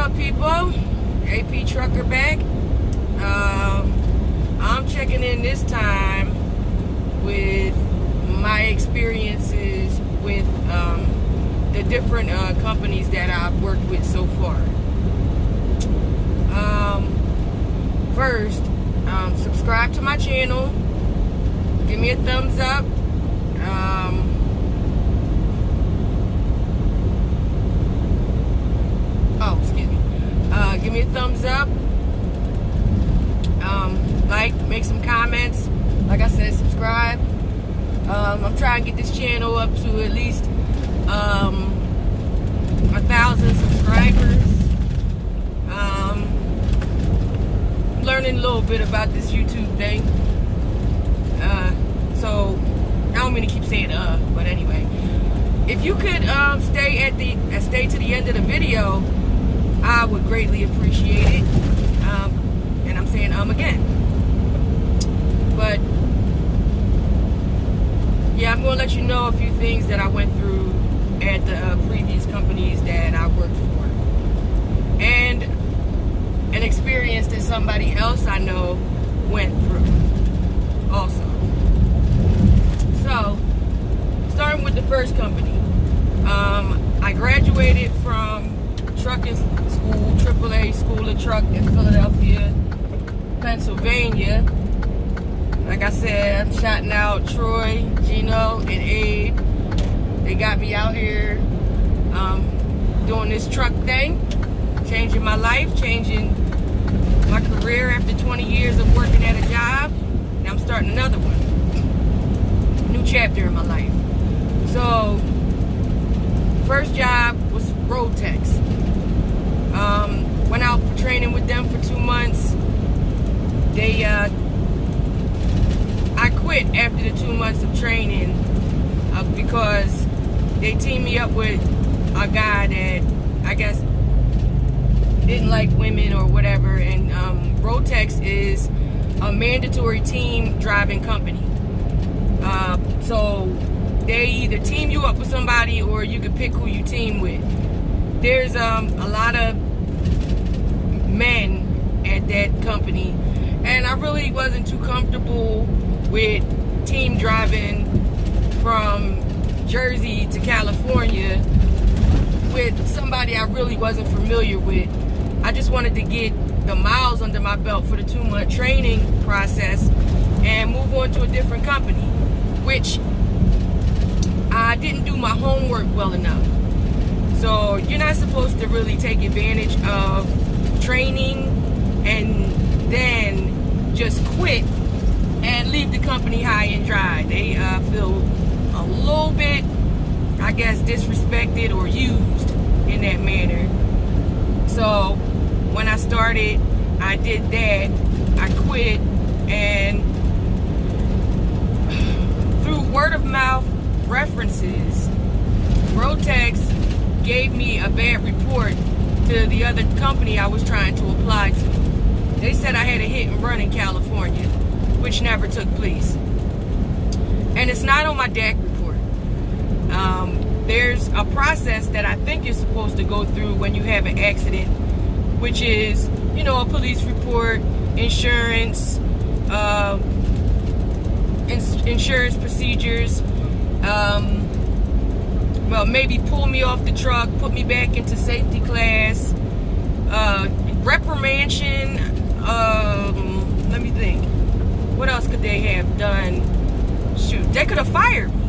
up, people? AP Trucker back. I'm checking in this time with my experiences with the different companies that I've worked with so far. First, subscribe to my channel. Give me a thumbs up. Give me a thumbs up. Make some comments. Like I said, subscribe. I'm trying to get this channel up to at least 1,000 subscribers. Learning a little bit about this YouTube thing. So I don't mean to keep saying but anyway, if you could stay to the end of the video, I would greatly appreciate it. And I'm saying again. But yeah, I'm going to let you know a few things that I went through at the previous companies that I worked for. And an experience that somebody else I know went through also. So, starting with the first company. I graduated from trucking school, AAA School of Truck in Philadelphia, Pennsylvania. Like I said, I'm shouting out Troy, Gino, and Abe. They got me out here doing this truck thing, changing my life, changing my career after 20 years of working at a job. Now I'm starting another one. New chapter in my life. So, first job was Roadtex. Went out for training with them for 2 months. I quit after the 2 months of training because they teamed me up with a guy that I guess didn't like women or whatever. And Roadtex is a mandatory team driving company. So they either team you up with somebody or you can pick who you team with. There's a lot of men at that company, and I really wasn't too comfortable with team driving from Jersey to California with somebody I really wasn't familiar with. I just wanted to get the miles under my belt for the 2-month training process and move on to a different company, which I didn't do my homework well enough. So you're not supposed to really take advantage of training and then just quit and leave the company high and dry. They feel a little bit, I guess, disrespected or used in that manner. So when I started, I did that. I quit, and through word of mouth references, Roadtex gave me a bad report to the other company I was trying to apply to. They said I had a hit and run in California, which never took place. And it's not on my DAC report. There's a process that I think you're supposed to go through when you have an accident, which is, you know, a police report, insurance, insurance procedures, well, maybe pull me off the truck, put me back into safety class, reprimandation, let me think. What else could they have done? Shoot, they could have fired me,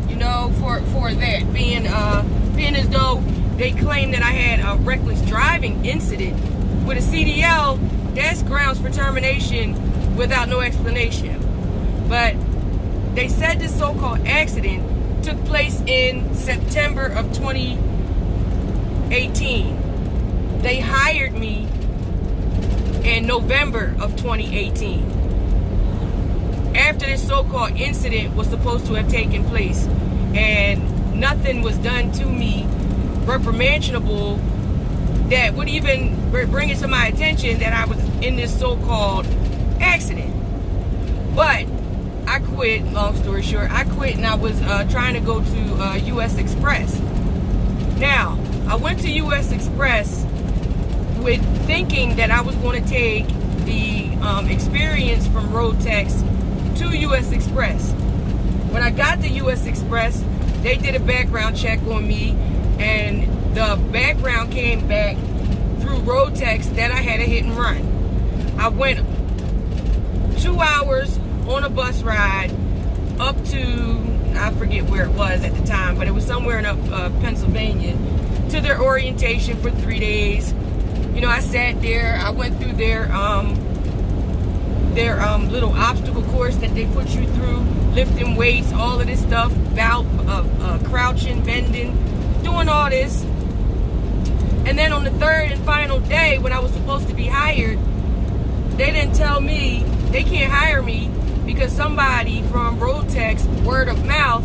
you know, for that, being as though they claimed that I had a reckless driving incident. With a CDL, that's grounds for termination without no explanation. But they said this so-called accident took place in September of 2018. They hired me in November of 2018. After this so-called incident was supposed to have taken place, and nothing was done to me reprimandationable that would even bring it to my attention that I was in this so-called accident. But I quit, long story short, I quit, and I was trying to go to US Express. Now, I went to US Express with thinking that I was going to take the experience from Road-Tex to U.S. Express. When I got to U.S. Express, they did a background check on me, and the background came back through Road-Tex that I had a hit and run. I went 2 hours on a bus ride up to, I forget where it was at the time, but it was somewhere in Pennsylvania, to their orientation for 3 days. You know, I sat there, I went through their little obstacle course that they put you through, lifting weights, all of this stuff, crouching, bending, doing all this. And then on the third and final day, when I was supposed to be hired, they didn't tell me they can't hire me because somebody from Road-Tex, word of mouth,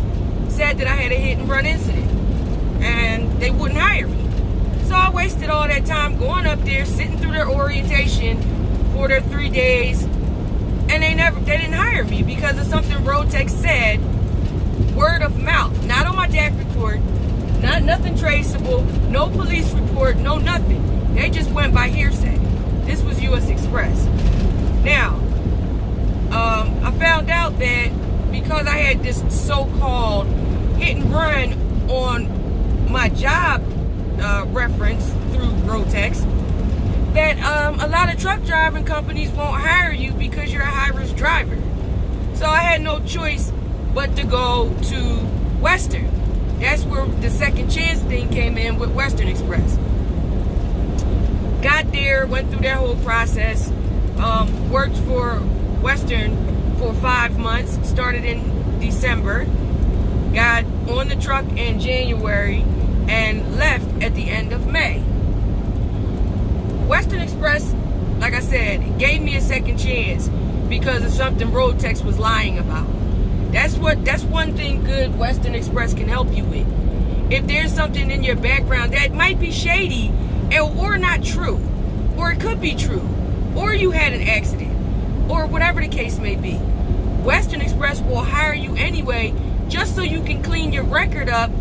said that I had a hit and run incident and they wouldn't hire me. So I wasted all that time going up there, sitting through their orientation for their 3 days, and they didn't hire me because of something Road-Tex said, word of mouth, not on my DAC report, nothing traceable, no police report, no nothing. They just went by hearsay. This was U.S. Express. Now, I found out that because I had this so-called hit and run on my job reference through Road-Tex, that a lot of truck driving companies won't hire you because you're a high-risk driver. So I had no choice but to go to Western. That's where the second chance thing came in with Western Express. Got there, went through that whole process, worked for Western for 5 months, started in December, got on the truck in January, and left at the end of May. Western Express, like I said, gave me a second chance because of something Road-Tex was lying about. That's one thing good Western Express can help you with. If there's something in your background that might be shady or not true, or it could be true, or you had an accident, or whatever the case may be, Western Express will hire you anyway just so you can clean your record up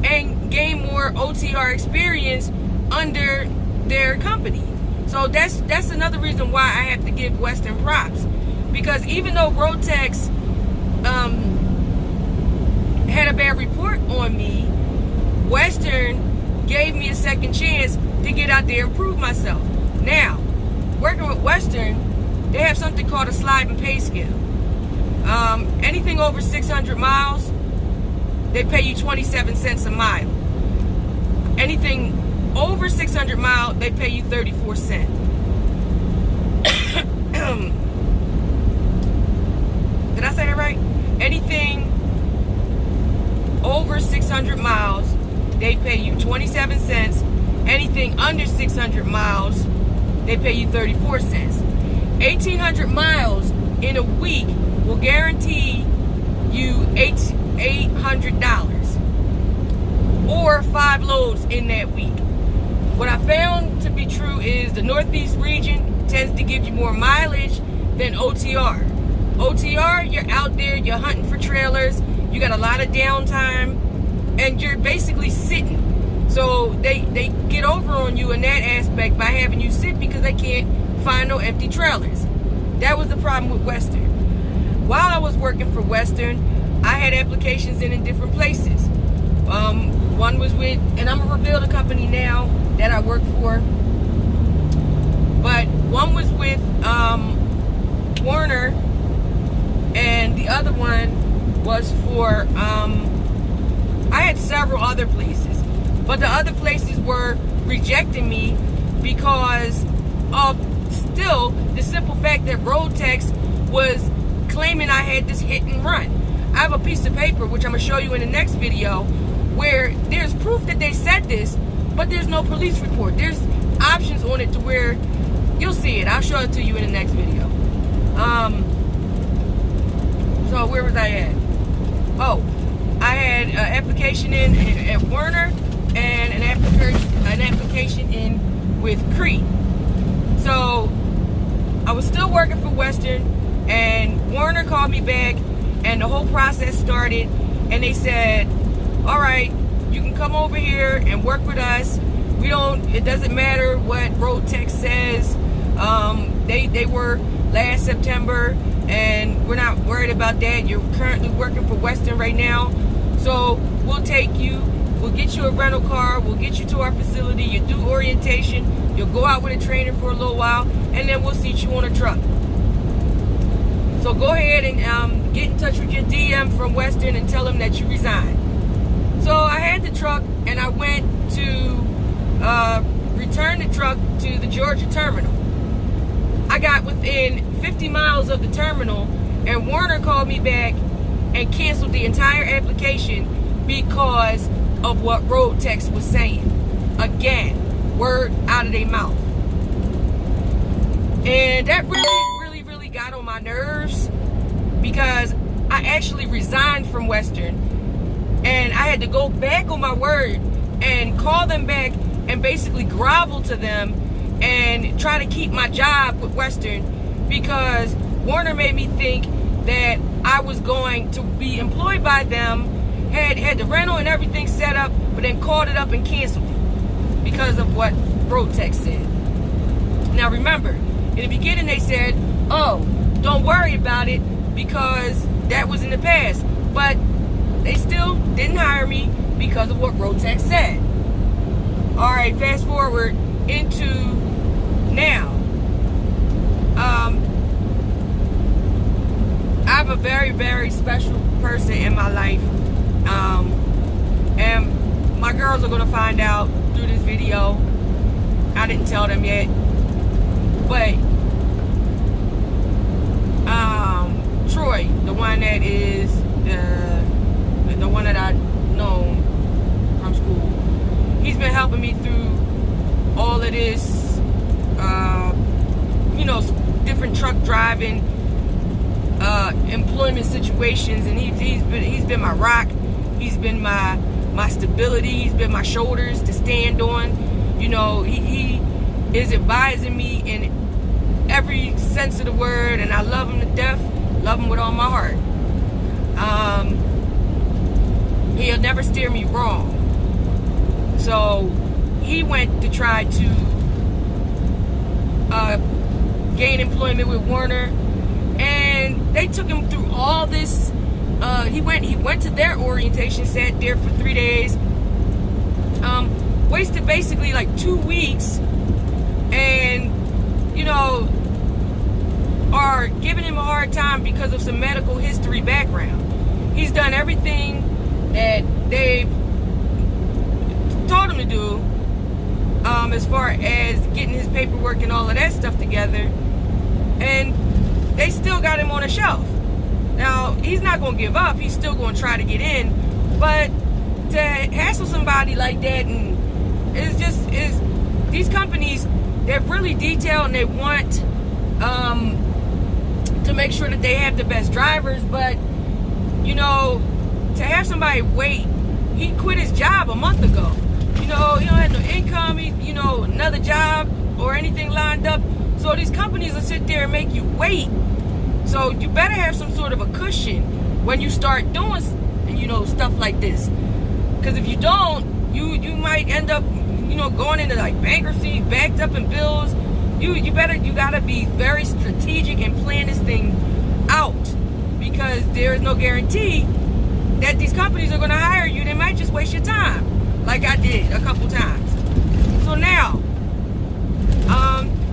and gain more OTR experience under their company. So that's another reason why I have to give Western props, because even though Road-Tex had a bad report on me, Western gave me a second chance to get out there and prove myself. Now, working with Western, they have something called a slide and pay scale. Anything over 600 miles, they pay you 27 cents a mile. Anything over 600 miles, they pay you 34 cents. Did I say that right? Anything over 600 miles, they pay you 27 cents. Anything under 600 miles, they pay you 34 cents. 1,800 miles in a week will guarantee you $800 or 5 loads in that week. What I found to be true is the Northeast region tends to give you more mileage than OTR. OTR, you're out there, you're hunting for trailers, you got a lot of downtime, and you're basically sitting. So they get over on you in that aspect by having you sit because they can't find no empty trailers. That was the problem with Western. While I was working for Western, I had applications in different places. One was with, and I'm gonna reveal the company now that I work for, but one was with Werner, and the other one was for, I had several other places, but the other places were rejecting me because of still the simple fact that Road-Tex was claiming I had this hit and run. I have a piece of paper, which I'm going to show you in the next video, where there's proof that they said this, but there's no police report. There's options on it to where you'll see it. I'll show it to you in the next video. So where was I at? Oh, I had an application in at Werner and an application in with Crete. So I was still working for Western, and Werner called me back, and the whole process started, and they said, all right, you can come over here and work with us. It doesn't matter what Road Tech says. They were last September, and we're not worried about that. You're currently working for Western right now, so we'll take you. We'll get you a rental car. We'll get you to our facility. You do orientation. You'll go out with a trainer for a little while, and then we'll seat you on a truck. So go ahead and get in touch with your DM from Western and tell them that you resigned. So I had the truck, and I went to return the truck to the Georgia terminal. I got within 50 miles of the terminal, and Werner called me back and canceled the entire application because of what Road Tech was saying. Again, word out of their mouth. And that really got on my nerves, because I actually resigned from Western, and I had to go back on my word and call them back and basically grovel to them and try to keep my job with Western, because Werner made me think that I was going to be employed by them, had the rental and everything set up, but then called it up and canceled it because of what Road Tech said. Now remember, in the beginning they said, oh, don't worry about it because that was in the past, but they still didn't hire me because of what Road Tech said. All right, fast forward into now. I have a very special person in my life, and my girls are gonna find out through this video. I didn't tell them yet, but Troy, the one that is the one that I know from school, he's been helping me through all of this, different truck driving, employment situations, and he's been my rock. He's been my stability. He's been my shoulders to stand on. He is advising me in every sense of the word, and I love him to death. Love him with all my heart. He'll never steer me wrong. So he went to try to gain employment with Werner, and they took him through all this. He went to their orientation, sat there for 3 days, wasted basically like 2 weeks, and are giving him a hard time because of some medical history background. He's done everything that they've told him to do, as far as getting his paperwork and all of that stuff together, and they still got him on a shelf. Now, he's not going to give up. He's still going to try to get in, but to hassle somebody like that, and is these companies, they're really detailed, and they want to make sure that they have the best drivers, but to have somebody wait. He quit his job a month ago. He don't have no income, another job or anything lined up. So these companies will sit there and make you wait. So you better have some sort of a cushion when you start doing, stuff like this. Because if you don't, you might end up, going into like bankruptcy, backed up in bills. You gotta be very strategic and plan this thing out, because there is no guarantee that these companies are gonna hire you. They might just waste your time, like I did a couple times. So now,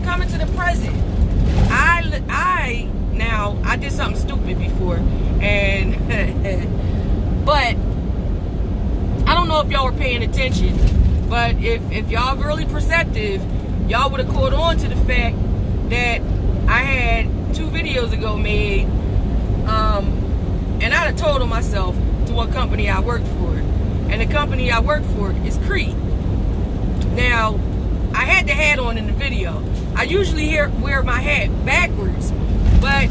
coming to the present, I did something stupid before, and but I don't know if y'all were paying attention, but if y'all really perceptive, y'all would have caught on to the fact that I had 2 videos ago made, and I'd have told myself to what company I worked for, and the company I worked for is Crete. Now, I had the hat on in the video. I usually wear my hat backwards, but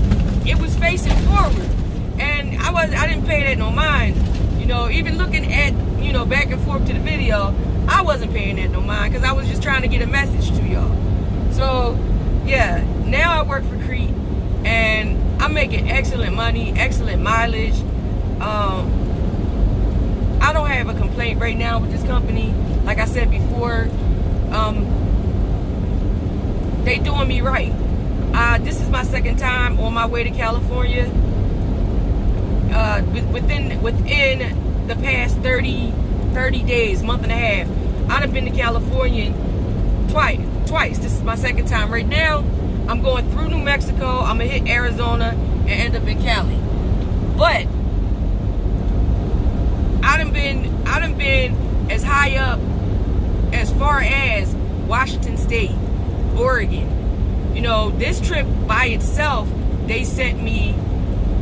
it was facing forward, and I didn't pay that no mind. Even looking at back and forth to the video, I wasn't paying that no mind, because I was just trying to get a message to y'all. So yeah, now I work for Crete, and I'm making excellent money, excellent mileage. I don't have a complaint right now with this company. Like I said before, they doing me right. This is my second time on my way to California. Within the past 30 days, month and a half, I've been to California twice. This is my second time. Right now, I'm going through New Mexico. I'm gonna hit Arizona and end up in Cali. But I done been as high up as far as Washington State, Oregon. You know, this trip by itself, they sent me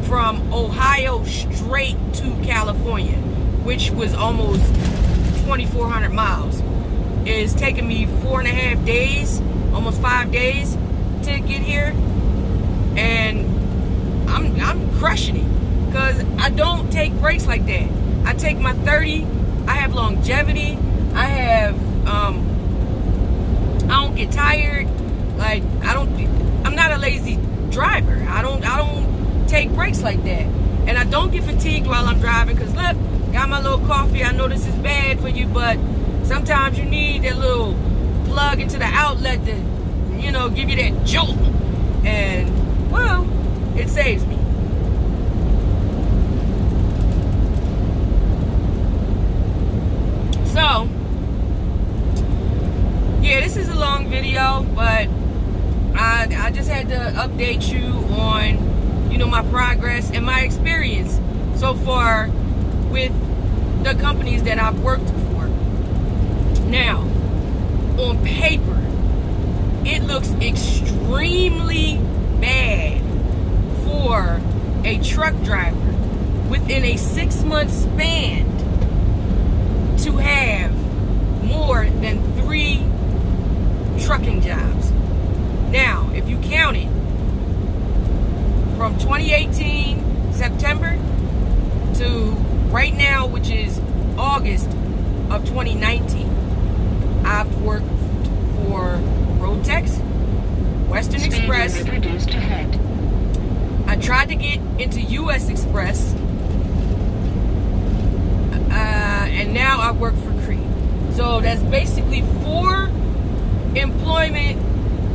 from Ohio straight to California, which was almost 2,400 miles. It's taken me 4.5 days, almost 5 days to get here, and I'm crushing it because I don't take breaks like that. I take my 30. I have longevity. I don't get tired. Like I'm not a lazy driver. I don't take breaks like that, and I don't get fatigued while I'm driving. Cause look, got my little coffee. I know this is bad for you, but sometimes you need that little plug into the outlet to, you know, give you that jolt, and well, it saves me. So, yeah, this is a long video, but I just had to update you on, you know, my progress and my experience so far with the companies that I've worked for. Now, on paper, it looks extremely bad for a truck driver within a 6-month span to have more than 3 trucking jobs. Now, if you count it from 2018 September to right now, which is August of 2019, I've worked for Rotex, Western Express. I tried to get into US Express, and now I work for Cree. So that's basically 4 employment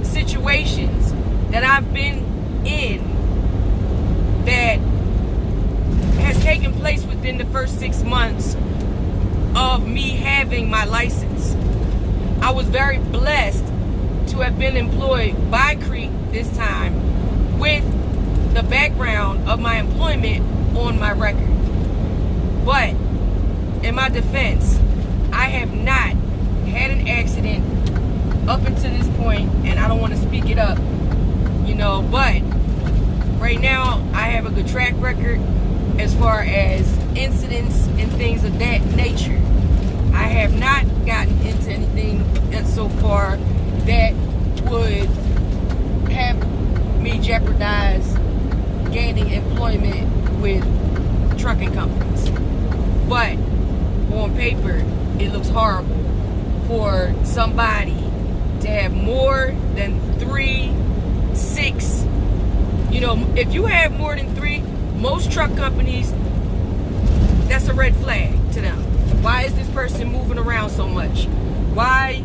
situations that I've been in that has taken place within the first 6 months of me having my license. I was very blessed to have been employed by Cree this time with the background of my employment on my record. But in my defense, I have not had an accident up until this point, and I don't want to speak it up, you know, but right now I have a good track record as far as incidents and things of that nature. I have not gotten into anything so far that would have me jeopardize gaining employment with trucking companies. But on paper, it looks horrible for somebody to have more than 3, 6. You know, if you have more than 3, most truck companies, that's a red flag to them. Why is this person moving around so much? Why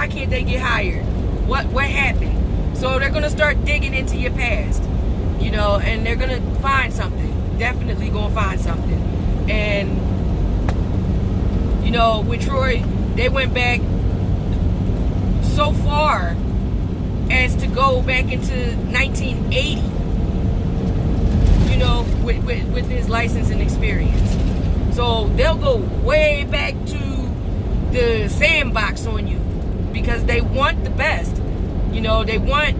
can't they get hired? What happened? So they're gonna start digging into your past, you know, and they're gonna find something. Definitely gonna find something. And you know, with Troy, they went back so far as to go back into 1980, you know, with his license and experience. So they'll go way back to the sandbox on you because they want the best. You know, they want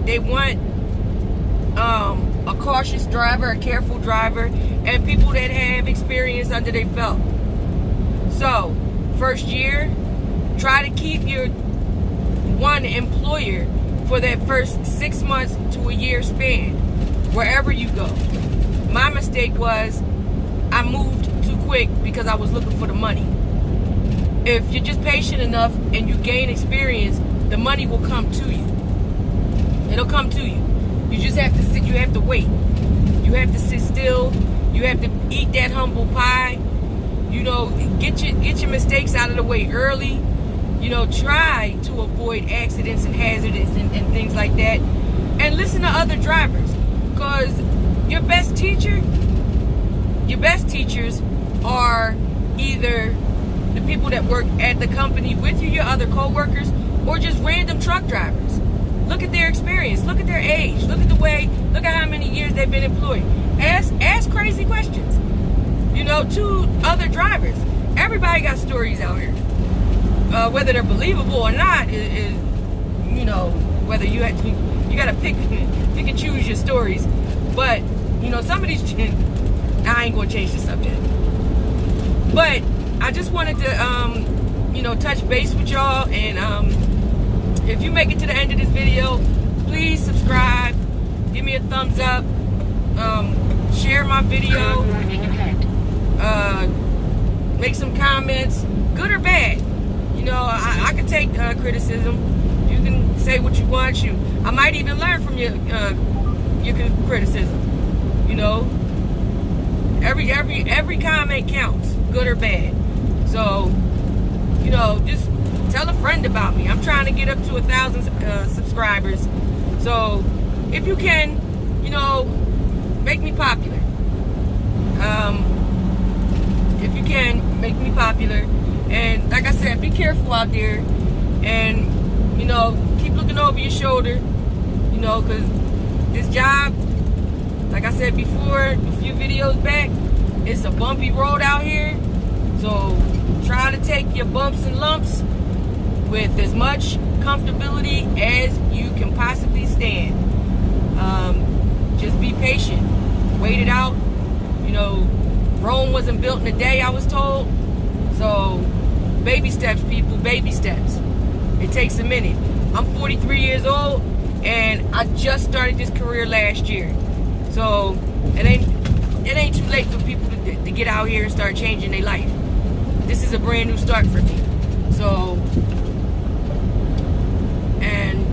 a cautious driver, a careful driver, and people that have experience under their belt. So, first year, try to keep your one employer for that first 6 months to a year span, wherever you go. My mistake was I moved too quick because I was looking for the money. If you're just patient enough and you gain experience, the money will come to you. It'll come to you. You just have to sit, you have to wait. You have to sit still. You have to eat that humble pie. You know, get your mistakes out of the way early. You try to avoid accidents and hazards and things like that, and listen to other drivers, because your best teachers are either the people that work at the company with you, your other co-workers, or just random truck drivers. Look at their experience, look at their age, look at how many years they've been employed. Ask crazy questions, to other drivers. Everybody got stories out here. Whether they're believable or not is whether you gotta pick and choose your stories. But some of these, I ain't gonna change the subject. But I just wanted to touch base with y'all, and if you make it to the end of this video, please subscribe, give me a thumbs up, share my video, make some comments, good or bad. I can take criticism. You can say what you want to. I might even learn from your criticism. Every comment counts, good or bad. So, just tell a friend about me. I'm trying to get up to 1,000 subscribers. So, if you can, make me popular. If you can, make me popular. And like I said, be careful out there, and keep looking over your shoulder, because this job, like I said before, a few videos back, it's a bumpy road out here. So try to take your bumps and lumps with as much comfortability as you can possibly stand. Just be patient, wait it out. Rome wasn't built in a day, I was told. So baby steps, people, baby steps. It takes a minute. I'm 43 years old, and I just started this career last year. So it ain't too late for people to get out here and start changing their life. This is a brand new start for me. So, and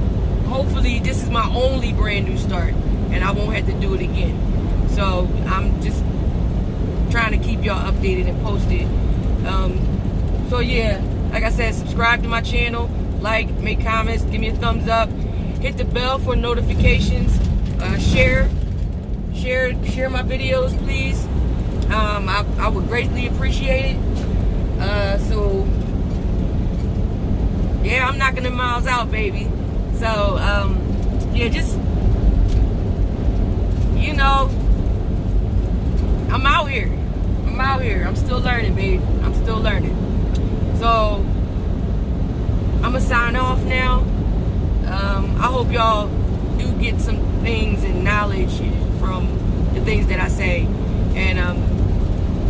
hopefully this is my only brand new start, and I won't have to do it again. So I'm just trying to keep y'all updated and posted. So yeah, like I said, subscribe to my channel, like, make comments, give me a thumbs up, hit the bell for notifications, share my videos, please. I would greatly appreciate it. So yeah, I'm knocking the miles out, baby. So yeah, just I'm out here. I'm still learning, babe. I'm still learning. So I'm gonna sign off now. I hope y'all do get some things and knowledge from the things that I say, and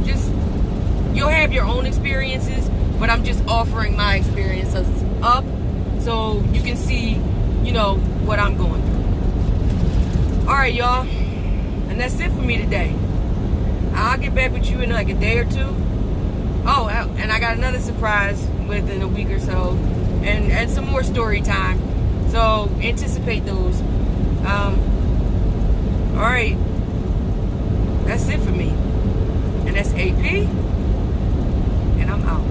just you'll have your own experiences, but I'm just offering my experiences up so you can see what I'm going through. All right, y'all, and that's it for me today. I'll get back with you in like a day or two. Oh, and I got another surprise within a week or so, and some more story time. So anticipate those. All right, that's it for me, and that's AP, and I'm out.